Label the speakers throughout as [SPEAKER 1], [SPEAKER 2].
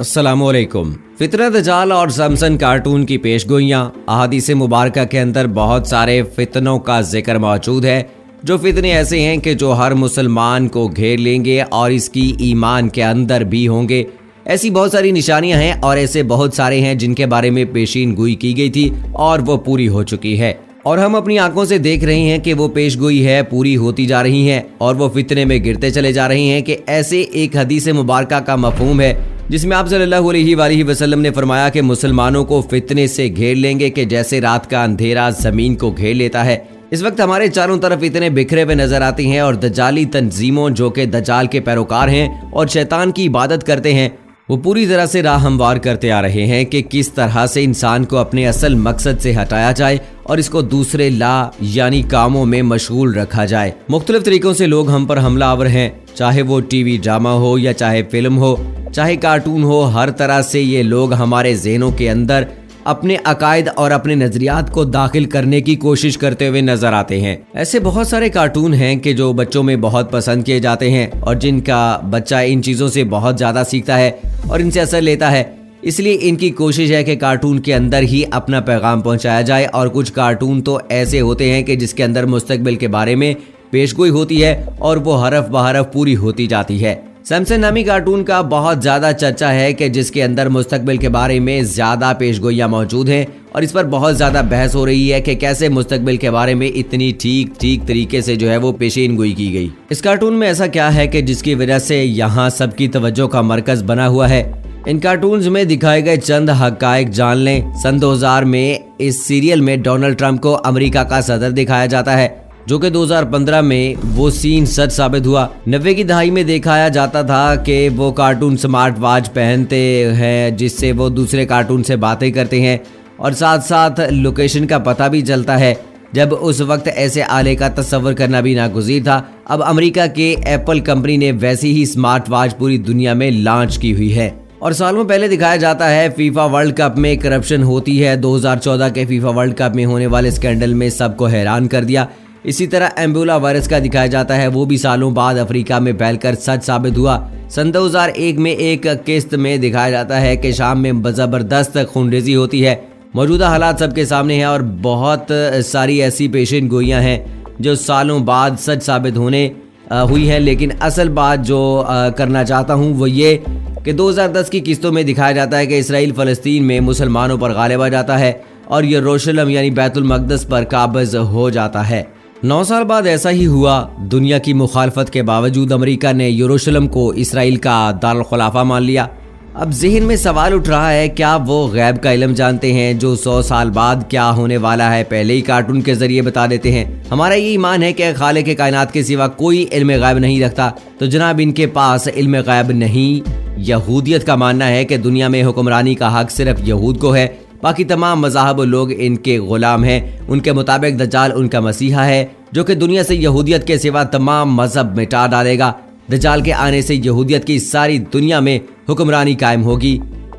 [SPEAKER 1] अस्सलामुअलैकुम। फितरत दज्जाल और सैमसन कार्टून की पेशगोइयाँ अहादीस मुबारक के अंदर बहुत सारे फितनों का जिक्र मौजूद है, जो फितने ऐसे हैं कि जो हर मुसलमान को घेर लेंगे और इसकी ईमान के अंदर भी होंगे। ऐसी बहुत सारी निशानियां हैं और ऐसे बहुत सारे हैं जिनके बारे में पेशीन गोई की गई थी और वो पूरी हो चुकी है और हम अपनी आंखों से देख रहे हैं कि वो पेशगोई है पूरी होती जा रही है और वो फितने में गिरते चले जा रहे हैं। कि ऐसे एक हदीस मुबारका का मफहूम है जिसमें आप सल्लल्लाहु अलैहि वसल्लम ने फरमाया कि मुसलमानों को फितने से घेर लेंगे कि जैसे रात का अंधेरा जमीन को घेर लेता है। इस वक्त हमारे चारों तरफ इतने बिखरे हुए नजर आती हैं और दज्जाली तंजीमों जो कि दज्जाल के पैरोकार हैं और शैतान की इबादत करते हैं, वो पूरी तरह से राह हमवार करते आ रहे हैं कि किस तरह से इंसान को अपने असल मकसद से हटाया जाए और इसको दूसरे यानी कामों में मशगूल रखा जाए। मुख्तलिफ तरीकों से लोग हम पर हमलावर हैं, चाहे वो टीवी ड्रामा हो या चाहे फिल्म हो, चाहे कार्टून हो। हर तरह से ये लोग हमारे ज़हनों के अंदर अपने अकायद और अपने नजरियात को दाखिल करने की कोशिश करते हुए नजर आते हैं। ऐसे बहुत सारे कार्टून हैं कि जो बच्चों में बहुत पसंद किए जाते हैं और जिनका बच्चा इन चीज़ों से बहुत ज़्यादा सीखता है और इनसे असर लेता है। इसलिए इनकी कोशिश है कि कार्टून के अंदर ही अपना पैगाम पहुंचाया जाए और कुछ कार्टून तो ऐसे होते हैं कि जिसके अंदर मुस्तकबिल के बारे में पेशगोई होती है और वो हरफ बहरफ पूरी होती जाती है। सैमसन नामी कार्टून का बहुत ज़्यादा चर्चा है कि जिसके अंदर मुस्तकबिल के बारे में ज़्यादा पेशगोइयाँ मौजूद हैं और इस पर बहुत ज़्यादा बहस हो रही है कि कैसे मुस्तकबिल के बारे में इतनी ठीक तरीके से जो है वो पेशीन गोई की गई। इस कार्टून में ऐसा क्या है कि जिसकी वजह से यहाँ सबकी तवज्जो का मरकज़ बना हुआ है। इन कार्टून्स में दिखाए गए चंद हक़ाइक़ जान लें। सन 2000 में इस सीरियल में डोनाल्ड ट्रंप को अमेरिका का सदर दिखाया जाता है, जो कि 2015 में वो सीन सच साबित हुआ। 90 की दहाई में दिखाया जाता था कि वो कार्टून स्मार्ट वॉच पहनते हैं जिससे वो दूसरे कार्टून से बातें करते हैं और साथ साथ लोकेशन का पता भी चलता है। जब उस वक्त ऐसे आले का तस्वर करना भी नागुज़ीर था। अब अमेरिका के एप्पल कंपनी ने वैसी ही स्मार्ट वॉच पूरी दुनिया में लॉन्च की हुई है। और सालों पहले दिखाया जाता है फीफा वर्ल्ड कप में करप्शन होती है। 2014 के फीफा वर्ल्ड कप में होने वाले स्कैंडल में सबको हैरान कर दिया। इसी तरह एम्बोला वायरस का दिखाया जाता है, वो भी सालों बाद अफ्रीका में फैलकर सच साबित हुआ। सन 2001 में एक किस्त में दिखाया जाता है कि शाम में ज़बरदस्त खूनरेज़ी होती है। मौजूदा हालात सबके सामने हैं और बहुत सारी ऐसी पेशीन गोइयाँ हैं जो सालों बाद सच साबित होने हुई है। लेकिन असल बात जो करना चाहता हूँ वो ये कि 2010 की किस्तों में दिखाया जाता है कि इसराइल फ़लस्तीन में मुसलमानों पर गालिब आ जाता है और यरूशलेम यानी बैतुल मक़दस पर काबिज़ हो जाता है। 9 साल बाद ऐसा ही हुआ। दुनिया की मुखालफत के बावजूद अमेरिका ने यरूशलेम को इसराइल का दारुल खुलाफा मान लिया। अब ज़हन में सवाल उठ रहा है, क्या वो गैब का इल्म जानते हैं जो 100 साल बाद क्या होने वाला है पहले ही कार्टून के जरिए बता देते हैं। हमारा ये ईमान है कि खालिक के कायनात के सिवा कोई इल्म गैब नहीं रखता, तो जनाब इनके पास इल्म गैब नहीं। यहूदियत का मानना है कि दुनिया में हुक्मरानी का हक सिर्फ यहूद को है, बाकी तमाम मज़ाहब लोग इनके गुलाम हैं। उनके मुताबिक दज्जाल उनका मसीहा है जो कि दुनिया से यहूदियत के सिवा तमाम मजहब मिटा डालेगा। दज्जाल के आने से यहूदियत की सारी दुनिया में हुक्मरानी कायम होगी।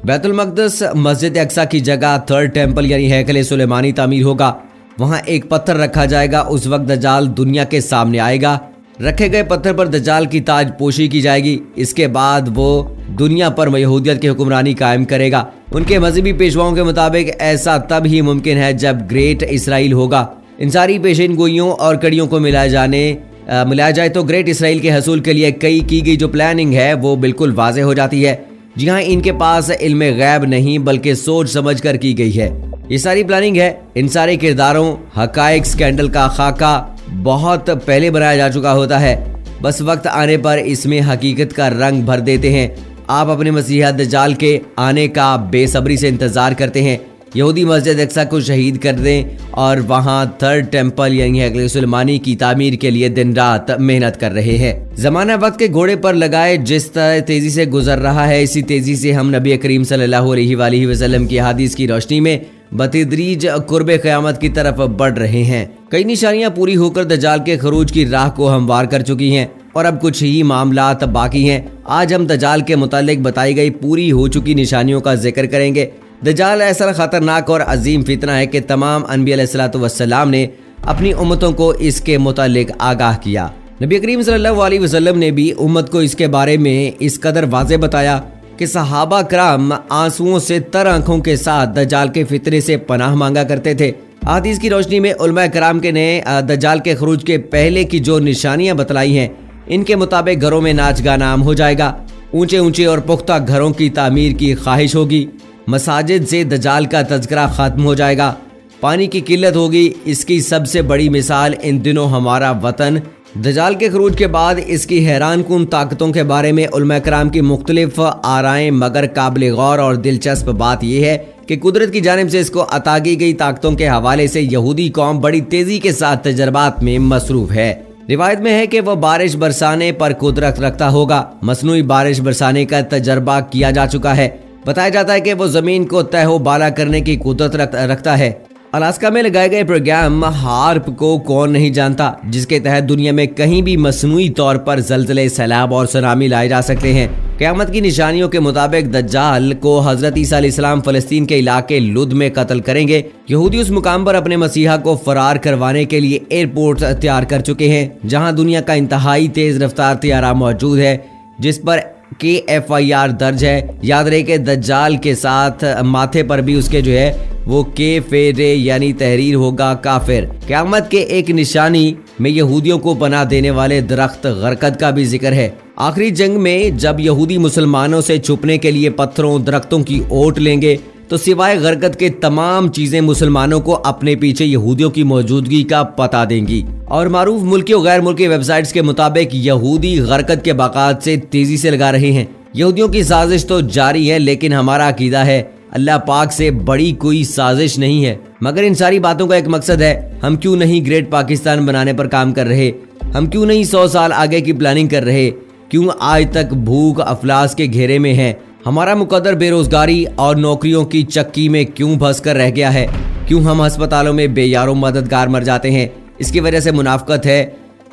[SPEAKER 1] बैतुल मक़दस मस्जिद अक्सा की जगह थर्ड टेम्पल यानी हैकल सुलेमानी तामीर होगा। वहाँ एक पत्थर रखा जाएगा। उस वक्त दज्जाल दुनिया के सामने आएगा। रखे गए पत्थर पर दज्जाल की ताज पोशी की जाएगी। इसके बाद वो दुनिया पर यहूदियत की हुक्मरानी कायम करेगा। उनके मजहबी पेशवाओं के मुताबिक ऐसा तब ही मुमकिन है जब ग्रेट इसराइल होगा। इन सारी पेशीन गोइयों और कड़ियों को मिलाया जाए तो ग्रेट इसराइल के हसूल के लिए की गई जो प्लानिंग है वो बिल्कुल वाज़ेह हो जाती है। जी हाँ, इनके पास इल्म गैब नहीं बल्कि सोच समझ कर की गई है। ये सारी प्लानिंग है। इन सारे किरदारों हकायक स्कैंडल का खाका बहुत पहले बनाया जा चुका होता है, बस वक्त आने पर इसमें हकीकत का रंग भर देते हैं। आप अपने मसीहा दज्जाल के आने का बेसब्री से इंतज़ार करते हैं। यहूदी मस्जिद अक्सा को शहीद कर दें और वहाँ थर्ड टेम्पल यानी हैकल सुलेमानी की तामीर के लिए दिन रात मेहनत कर रहे हैं। ज़माना वक्त के घोड़े पर लगाए जिस तरह तेज़ी से गुजर रहा है, इसी तेज़ी से हम नबी करीम सल्लल्लाहु अलैहि वसल्लम की हदीस की रोशनी में बतदरीज कुर्बे क़यामत की तरफ बढ़ रहे हैं। कई निशानियाँ पूरी होकर दज्जाल के खरूज की राह को हमवार कर चुकी हैं और अब कुछ ही मामलात बाकी हैं। आज हम दज्जाल के मुतालिक बताई गई पूरी हो चुकी निशानियों का जिक्र करेंगे। दज्जाल ऐसा खतरनाक और अजीम फितना है कि तमाम अन्बिया अलैहिस्सलातु वस्सलाम ने अपनी उम्मतों को इसके मुतालिक आगाह किया। नबी करीम सल्लल्लाहु अलैहि वसल्लम ने भी उम्मत को इसके बारे में इस कदर वाज़ेह बताया कि सहाबा कराम आंसुओं से तर आंखों के साथ दज्जाल के फितने से पनाह मांगा करते थे। हदीस की रोशनी में उलमा कराम के ने दज्जाल के खरूज के पहले की जो निशानियां बतलाई हैं, इनके मुताबिक घरों में नाच गाना आम हो जाएगा, ऊंचे ऊंचे और पुख्ता घरों की तामीर की ख्वाहिश होगी, मसाजिद से दज्जाल का तज़किरा खत्म हो जाएगा, पानी की किल्लत होगी। इसकी सबसे बड़ी मिसाल इन दिनों हमारा वतन दज्जाल के खरूज के बाद इसकी हैरान कुन ताकतों के बारे में उलमा कराम की मुख्तलिफ आराएं, मगर काबिल गौर और दिलचस्प बात यह है कि कुदरत की जानिब से इसको अता की गई ताकतों के हवाले से यहूदी कौम बड़ी तेजी के साथ तजर्बात में मसरूफ है। रिवायत में है कि वह बारिश बरसाने पर कुदरत रखता होगा। मसनूई बारिश बरसाने का तजर्बा किया जा चुका है। बताया जाता है कि वो जमीन को तहो बाला करने की कुदरत रखता है। अलास्का में लगाए गए प्रोग्राम हार्प को कौन नहीं जानता, जिसके तहत दुनिया में कहीं भी मसनूई तौर पर जलजले, सैलाब और सुनामी लाए जा सकते हैं। क़यामत की निशानियों के मुताबिक दज्जाल को हजरत ईसा अलैहिस्सलाम फलस्तीन के इलाके लुद में कत्ल करेंगे। यहूदी उस मुकाम पर अपने मसीहा को फरार करवाने के लिए एयरपोर्ट तैयार कर चुके हैं, जहां दुनिया का इंतहाई तेज रफ्तार तैयारा मौजूद है, जिस पर KFIR दर्ज है। याद रहे कि दज्जाल के साथ माथे पर भी उसके जो है वो के फेरे यानी तहरीर होगा काफिर। क़यामत के एक निशानी में यहूदियों को पनाह देने वाले दरख्त गरकद का भी जिक्र है। आखिरी जंग में जब यहूदी मुसलमानों से छुपने के लिए पत्थरों दरख्तों की ओट लेंगे, तो सिवाय गरकद के तमाम चीजें मुसलमानों को अपने पीछे यहूदियों की मौजूदगी का पता देंगी। और मारूफ मुल्की और गैर मुल्की वेबसाइट्स के मुताबिक यहूदी गरकद के बाकात से तेजी से लगा रहे हैं। यहूदियों की साजिश तो जारी है, लेकिन हमारा अकीदा है अल्लाह पाक से बड़ी कोई साजिश नहीं है। मगर इन सारी बातों का एक मकसद है, हम क्यों नहीं ग्रेट पाकिस्तान बनाने पर काम कर रहे? हम क्यों नहीं 100 साल आगे की प्लानिंग कर रहे? क्यों आज तक भूख अफलास के घेरे में है? हमारा मुकद्दर बेरोजगारी और नौकरियों की चक्की में क्यों फंस कर रह गया है? क्यों हम अस्पतालों में बेयारों मददगार मर जाते हैं? इसकी वजह से मुनाफकत है,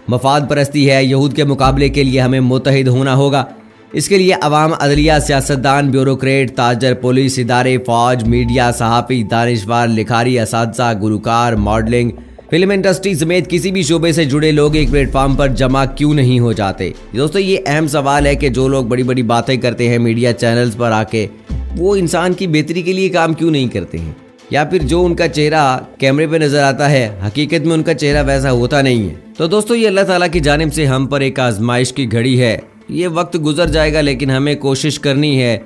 [SPEAKER 1] मफाद परस्ती है। यहूद के मुकाबले के लिए हमें मुत्तहिद होना होगा। इसके लिए अवाम, अदलिया, सियासतदान, ब्यूरोक्रेट, ताजर, पुलिस इदारे, फौज, मीडिया, सहाफ़ी, दानिशवार, लिखारी, असातिज़ा, गुलकार, मॉडलिंग, फिल्म इंडस्ट्री समेत किसी भी शोबे से जुड़े लोग एक प्लेटफॉर्म पर जमा क्यों नहीं हो जाते? दोस्तों, ये अहम सवाल है कि जो लोग बड़ी बड़ी बातें करते हैं मीडिया चैनल्स पर आके, वो इंसान की बेहतरी के लिए काम क्यों नहीं करते हैं? या फिर जो उनका चेहरा कैमरे पे नजर आता है, हकीकत में उनका चेहरा वैसा होता नहीं है। तो दोस्तों, ये अल्लाह ताला की जानिब से हम पर एक आजमाइश की घड़ी है। ये वक्त गुजर जाएगा, लेकिन हमें कोशिश करनी है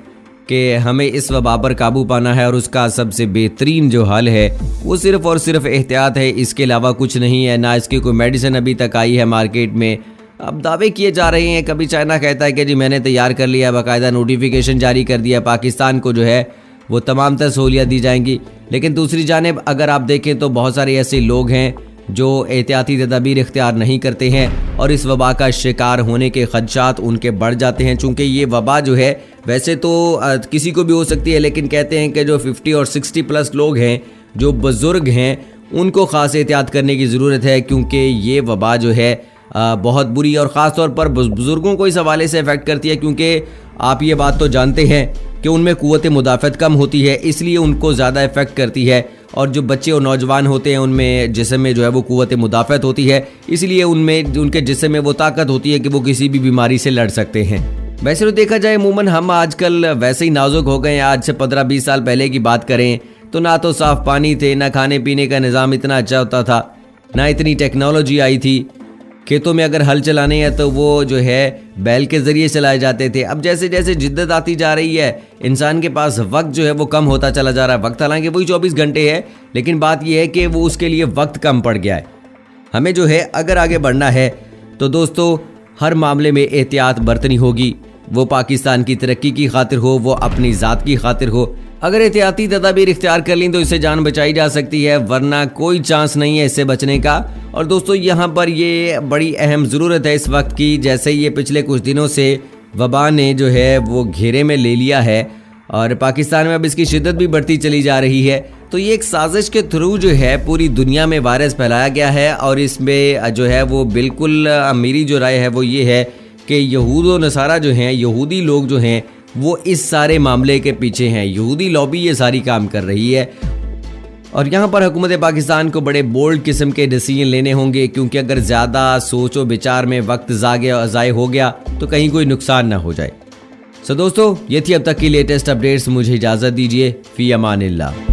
[SPEAKER 1] कि हमें इस वबा पर काबू पाना है। और उसका सबसे बेहतरीन जो हल है वो सिर्फ़ और सिर्फ एहतियात है, इसके अलावा कुछ नहीं है। ना इसकी कोई मेडिसिन अभी तक आई है मार्केट में। अब दावे किए जा रहे हैं, कभी चाइना कहता है कि जी मैंने तैयार कर लिया, बाकायदा नोटिफिकेशन जारी कर दिया, पाकिस्तान को जो है वो तमाम तर सहूलियत दी जाएंगी। लेकिन दूसरी जानिब अगर आप देखें तो बहुत सारे ऐसे लोग हैं जो एहतियाती तदाबीर इख्तियार नहीं करते हैं और इस वबा का शिकार होने के खदशात उनके बढ़ जाते हैं। चूँकि ये वबा जो है वैसे तो किसी को भी हो सकती है, लेकिन कहते हैं कि जो 50 और 60 प्लस लोग हैं, जो बुज़ुर्ग हैं, उनको ख़ास एहतियात करने की ज़रूरत है, क्योंकि ये वबा जो है बहुत बुरी और ख़ास तौर पर बुज़ुर्गों को इस हवाले से इफ़ेक्ट करती है, क्योंकि आप ये बात तो जानते हैं कि उनमें क़ुव्वत मुदाफ़त कम होती है, इसलिए उनको ज़्यादा इफ़ेक्ट करती है। और जो बच्चे और नौजवान होते हैं उनमें जिस्म में जो है वो क़ुव्वत मुदाफ़त होती है, इसलिए उनमें उनके जिस्म में वो ताकत होती है कि वो किसी भी बीमारी से लड़ सकते हैं। वैसे तो देखा जाए अमूमन हम आजकल वैसे ही नाजुक हो गए हैं। आज से 15-20 साल पहले की बात करें तो ना तो साफ़ पानी थे, ना खाने पीने का निज़ाम इतना अच्छा होता था, ना इतनी टेक्नोलॉजी आई थी। खेतों में अगर हल चलाने हैं तो वो जो है बैल के ज़रिए चलाए जाते थे। अब जैसे जैसे जिद्दत आती जा रही है, इंसान के पास वक्त जो है वो कम होता चला जा रहा है। वक्त हालांकि वही 24 घंटे है, लेकिन बात यह है कि वो उसके लिए वक्त कम पड़ गया है। हमें जो है अगर आगे बढ़ना है तो दोस्तों हर मामले में एहतियात बरतनी होगी। वो पाकिस्तान की तरक्की की खातिर हो, वो अपनी ज़ात की खातिर हो। अगर एहतियाती तदाबीर इख्तियार कर ली तो इससे जान बचाई जा सकती है, वरना कोई चांस नहीं है इससे बचने का। और दोस्तों, यहाँ पर ये बड़ी अहम ज़रूरत है इस वक्त की। जैसे ये पिछले कुछ दिनों से वबा ने जो है वो घेरे में ले लिया है और पाकिस्तान में अब इसकी शिद्दत भी बढ़ती चली जा रही है, तो ये एक साजिश के थ्रू जो है पूरी दुनिया में वायरस फैलाया गया है। और इसमें जो है वो बिल्कुल मेरी जो राय है वो ये है कि यहूद व नसारा जो हैं, यहूदी लोग जो हैं, वो इस सारे मामले के पीछे हैं। यहूदी लॉबी ये सारी काम कर रही है और यहाँ पर हुकूमत पाकिस्तान को बड़े बोल्ड किस्म के डिसीजन लेने होंगे, क्योंकि अगर ज़्यादा सोचो विचार में वक्त ज़ाय हो गया तो कहीं कोई नुकसान ना हो जाए। सो दोस्तों, ये थी अब तक की लेटेस्ट अपडेट्स। मुझे इजाजत दीजिए। फी अमानिल्लाह।